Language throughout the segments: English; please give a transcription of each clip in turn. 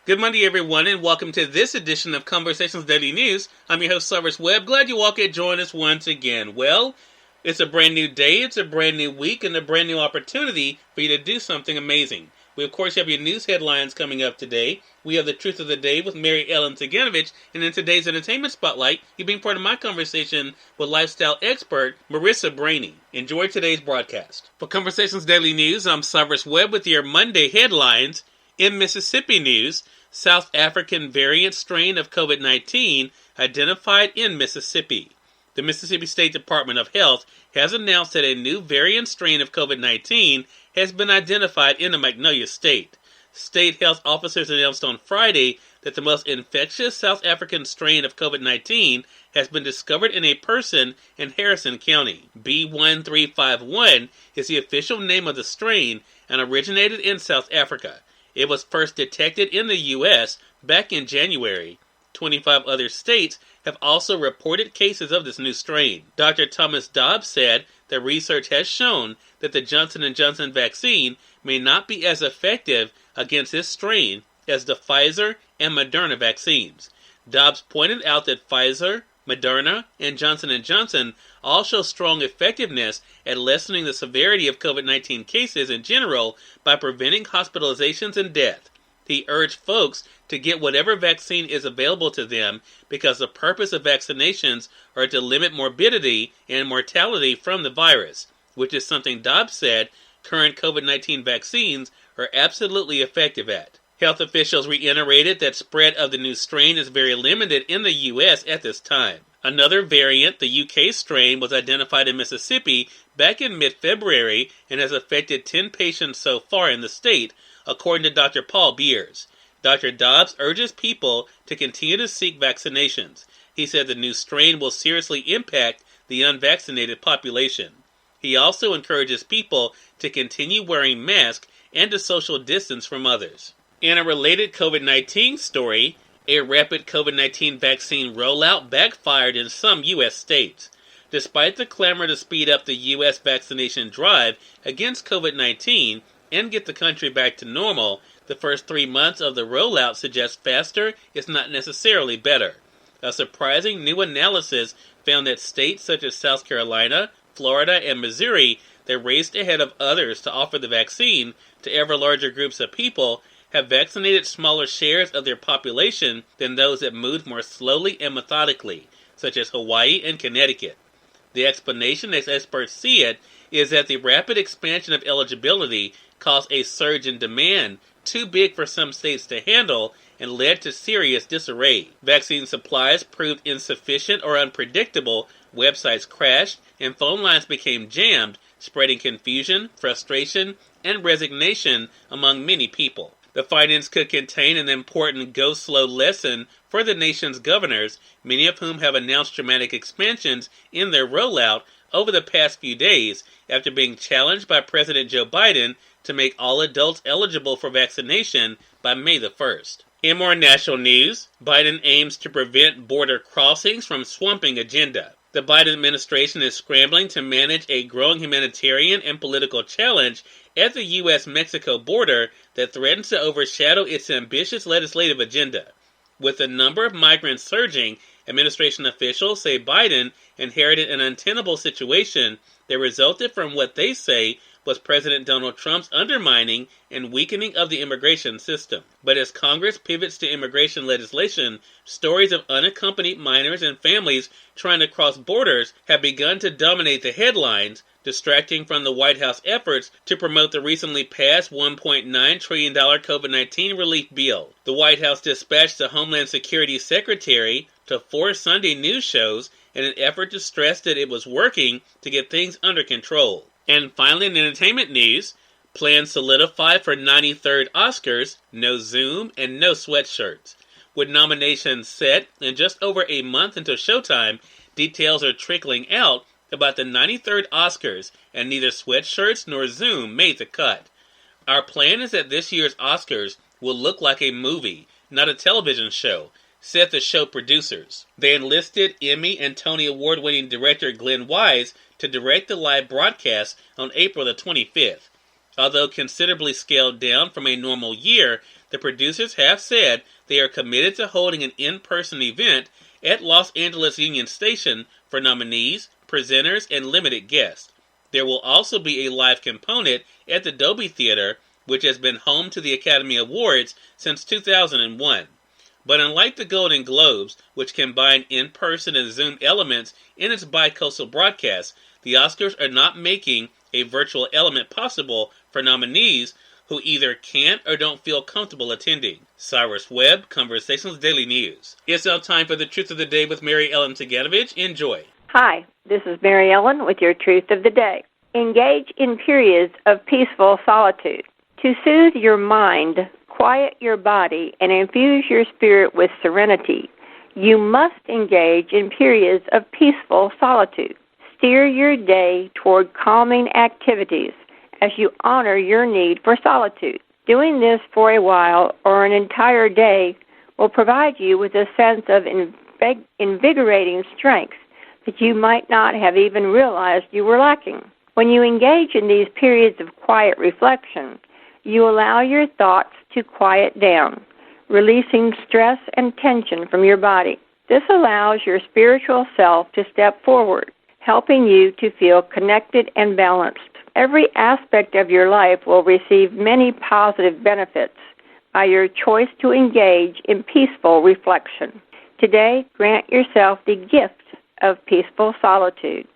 Good Monday, everyone, and welcome to this edition of Conversations Daily News. I'm your host, Cyrus Webb. Glad you all could join us once again. Well, it's a brand new day, it's a brand new week, and a brand new opportunity for you to do something amazing. We, of course, have your news headlines coming up today. We have the truth of the day with Mary Ellen Ciganovich, and in today's entertainment spotlight, you're being part of my conversation with lifestyle expert Marisa Brahney. Enjoy today's broadcast. For Conversations Daily News, I'm Cyrus Webb with your Monday headlines. In Mississippi news, South African variant strain of COVID-19 identified in Mississippi. The Mississippi State Department of Health has announced that a new variant strain of COVID-19 has been identified in the Magnolia State. State health officers announced on Friday that the most infectious South African strain of COVID-19 has been discovered in a person in Harrison County. B1351 is the official name of the strain and originated in South Africa. It was first detected in the U.S. back in January. 25 other states have also reported cases of this new strain. Dr. Thomas Dobbs said that research has shown that the Johnson & Johnson vaccine may not be as effective against this strain as the Pfizer and Moderna vaccines. Dobbs pointed out that Pfizer, Moderna, and Johnson & Johnson all show strong effectiveness at lessening the severity of COVID-19 cases in general by preventing hospitalizations and death. He urged folks to get whatever vaccine is available to them because the purpose of vaccinations are to limit morbidity and mortality from the virus, which is something Dobbs said current COVID-19 vaccines are absolutely effective at. Health officials reiterated that spread of the new strain is very limited in the U.S. at this time. Another variant, the UK strain, was identified in Mississippi back in mid-February and has affected 10 patients so far in the state, according to Dr. Paul Beers. Dr. Dobbs urges people to continue to seek vaccinations. He said the new strain will seriously impact the unvaccinated population. He also encourages people to continue wearing masks and to social distance from others. In a related COVID-19 story, a rapid COVID-19 vaccine rollout backfired in some U.S. states. Despite the clamor to speed up the U.S. vaccination drive against COVID-19 and get the country back to normal, the first 3 months of the rollout suggest faster is not necessarily better. A surprising new analysis found that states such as South Carolina, Florida, and Missouri that raced ahead of others to offer the vaccine to ever larger groups of people have vaccinated smaller shares of their population than those that moved more slowly and methodically, such as Hawaii and Connecticut. The explanation, as experts see it, is that the rapid expansion of eligibility caused a surge in demand too big for some states to handle and led to serious disarray. Vaccine supplies proved insufficient or unpredictable, websites crashed, and phone lines became jammed, spreading confusion, frustration, and resignation among many people. The findings could contain an important go slow lesson for the nation's governors, many of whom have announced dramatic expansions in their rollout over the past few days after being challenged by President Joe Biden to make all adults eligible for vaccination by May the 1st. In more national news, Biden aims to prevent border crossings from swamping agenda. The Biden administration is scrambling to manage a growing humanitarian and political challenge at the U.S.-Mexico border that threatens to overshadow its ambitious legislative agenda. With the number of migrants surging, administration officials say Biden inherited an untenable situation that resulted from what they say was President Donald Trump's undermining and weakening of the immigration system. But as Congress pivots to immigration legislation, stories of unaccompanied minors and families trying to cross borders have begun to dominate the headlines, distracting from the White House efforts to promote the recently passed $1.9 trillion COVID-19 relief bill. The White House dispatched the Homeland Security Secretary to 4 Sunday news shows in an effort to stress that it was working to get things under control. And finally, in entertainment news, plans solidified for 93rd Oscars, no Zoom and no sweatshirts. With nominations set and just over a month until showtime, details are trickling out about the 93rd Oscars, and neither sweatshirts nor Zoom made the cut. Our plan is that this year's Oscars will look like a movie, not a television show, said the show producers. They enlisted Emmy and Tony Award-winning director Glenn Wise to direct the live broadcast on April the 25th. Although considerably scaled down from a normal year, the producers have said they are committed to holding an in-person event at Los Angeles Union Station for nominees, presenters, and limited guests. There will also be a live component at the Dolby Theater, which has been home to the Academy Awards since 2001. But unlike the Golden Globes, which combine in-person and Zoom elements in its bi-coastal broadcast, the Oscars are not making a virtual element possible for nominees who either can't or don't feel comfortable attending. Cyrus Webb, Conversations Daily News. It's now time for the Truth of the Day with Mary Ellen Ciganovich. Enjoy. Hi, this is Mary Ellen with your Truth of the Day. Engage in periods of peaceful solitude. To soothe your mind, quiet your body, and infuse your spirit with serenity, you must engage in periods of peaceful solitude. Steer your day toward calming activities as you honor your need for solitude. Doing this for a while or an entire day will provide you with a sense of invigorating strength that you might not have even realized you were lacking. When you engage in these periods of quiet reflection, you allow your thoughts to quiet down, releasing stress and tension from your body. This allows your spiritual self to step forward, helping you to feel connected and balanced. Every aspect of your life will receive many positive benefits by your choice to engage in peaceful reflection. Today, grant yourself the gift of peaceful solitude,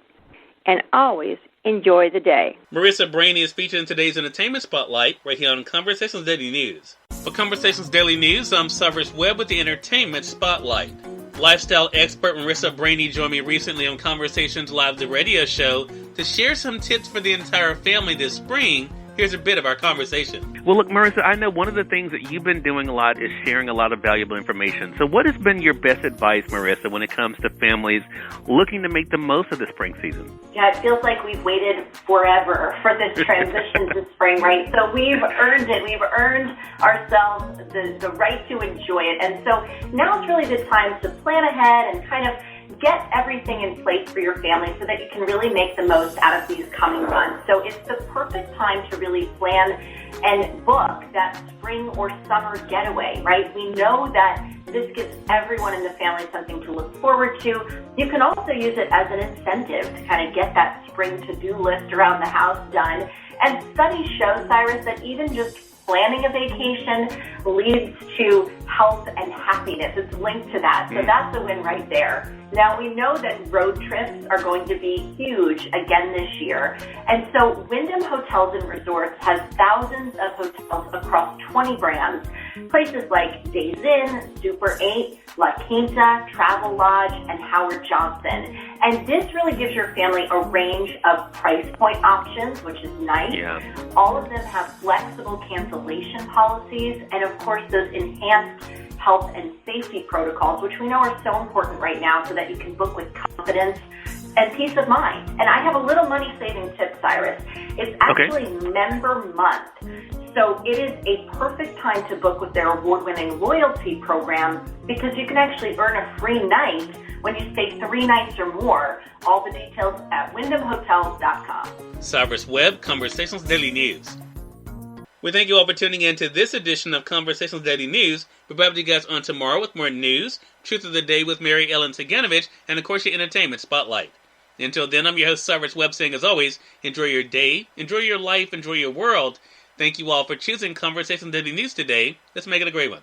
and always enjoy the day. Marisa Brahney is featured in today's Entertainment Spotlight right here on Conversations Daily News. For Conversations Daily News, I'm Cyrus Webb with the Entertainment Spotlight. Lifestyle expert Marisa Brahney joined me recently on Conversations Live, the radio show, to share some tips for the entire family this spring. Here's a bit of our conversation. Well, look, Marisa, I know one of the things that you've been doing a lot is sharing a lot of valuable information. So what has been your best advice, Marisa, when it comes to families looking to make the most of the spring season? Yeah, it feels like we've waited forever for this transition to spring, right? So we've earned it. We've earned ourselves the right to enjoy it. And so now it's really the time to plan ahead and kind of get everything in place for your family so that you can really make the most out of these coming months. So it's the perfect time to really plan and book that spring or summer getaway, right? We know that this gives everyone in the family something to look forward to. You can also use it as an incentive to kind of get that spring to-do list around the house done. And studies show, Cyrus, that even just planning a vacation leads to health and happiness. It's linked to that. So that's a win right there. Now, we know that road trips are going to be huge again this year. And so Wyndham Hotels and Resorts has thousands of hotels across 20 brands. Places like Days Inn, Super 8, La Quinta, Travel Lodge, and Howard Johnson. And this really gives your family a range of price point options, which is nice. Yeah. All of them have flexible cancellation policies and, of course, those enhanced health and safety protocols, which we know are so important right now so that you can book with confidence and peace of mind. And I have a little money-saving tip, Cyrus. It's actually Member Month. So it is a perfect time to book with their award-winning loyalty program because you can actually earn a free night when you stay 3 nights or more. All the details at wyndhamhotels.com. Cyrus Webb, Conversations Daily News. We thank you all for tuning in to this edition of Conversations Daily News. We'll be back with you guys on tomorrow with more news, Truth of the Day with Mary Ellen Ciganovich, and of course your Entertainment Spotlight. Until then, I'm your host Cyrus Webb saying as always, enjoy your day, enjoy your life, enjoy your world. Thank you all for choosing Conversations Daily News today. Let's make it a great one.